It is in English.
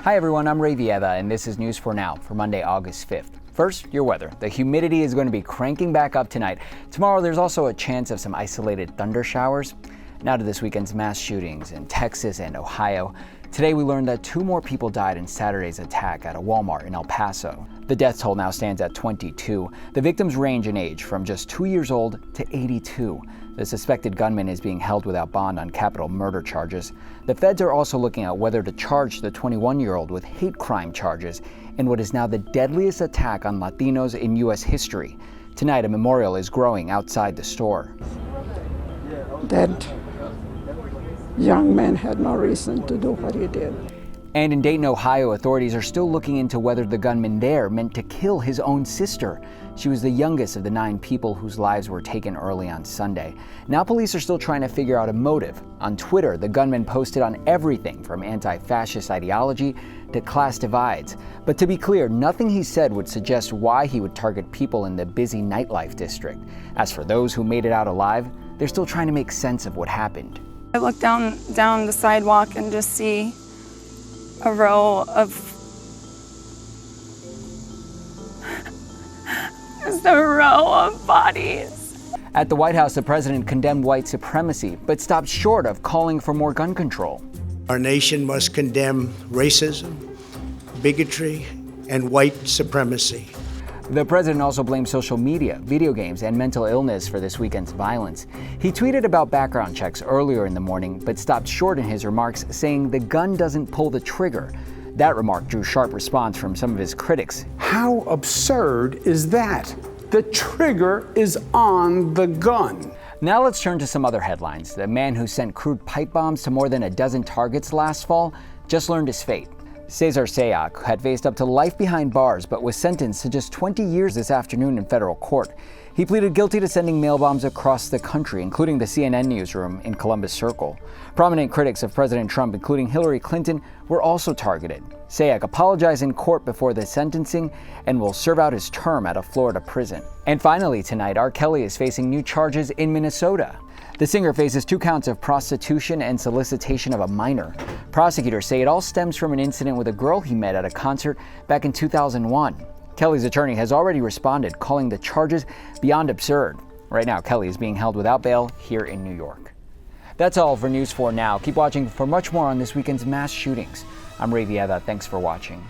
Hi everyone, I'm Ray Vieva, and this is News for Now for Monday, August 5th. First, your weather. The humidity is going to be cranking back up tonight. Tomorrow, there's also a chance of some isolated thunder showers. Now to this weekend's mass shootings in Texas and Ohio. Today, we learned that 2 more people died in Saturday's attack at a Walmart in El Paso. The death toll now stands at 22. The victims range in age from just 2 years old to 82. The suspected gunman is being held without bond on capital murder charges. The feds are also looking at whether to charge the 21-year-old with hate crime charges in what is now the deadliest attack on Latinos in U.S. history. Tonight, a memorial is growing outside the store. That young man had no reason to do what he did. And in Dayton, Ohio, authorities are still looking into whether the gunman there meant to kill his own sister. She was the youngest of the 9 people whose lives were taken early on Sunday. Now police are still trying to figure out a motive. On Twitter, the gunman posted on everything from anti-fascist ideology to class divides. But to be clear, nothing he said would suggest why he would target people in the busy nightlife district. As for those who made it out alive, they're still trying to make sense of what happened. I look down the sidewalk and just see a row of bodies. At the White House, the president condemned white supremacy, but stopped short of calling for more gun control. Our nation must condemn racism, bigotry, and white supremacy. The president also blamed social media, video games, and mental illness for this weekend's violence. He tweeted about background checks earlier in the morning, but stopped short in his remarks, saying the gun doesn't pull the trigger. That remark drew sharp response from some of his critics. How absurd is that? The trigger is on the gun. Now let's turn to some other headlines. The man who sent crude pipe bombs to more than a dozen targets last fall just learned his fate. Cesar Sayoc had faced up to life behind bars, but was sentenced to just 20 years this afternoon in federal court. He pleaded guilty to sending mail bombs across the country, including the CNN newsroom in Columbus Circle. Prominent critics of President Trump, including Hillary Clinton, were also targeted. Sayoc apologized in court before the sentencing and will serve out his term at a Florida prison. And finally tonight, R. Kelly is facing new charges in Minnesota. The singer faces 2 counts of prostitution and solicitation of a minor. Prosecutors say it all stems from an incident with a girl he met at a concert back in 2001. Kelly's attorney has already responded, calling the charges beyond absurd. Right now, Kelly is being held without bail here in New York. That's all for News 4 Now. Keep watching for much more on this weekend's mass shootings. I'm Ray Vieva. Thanks for watching.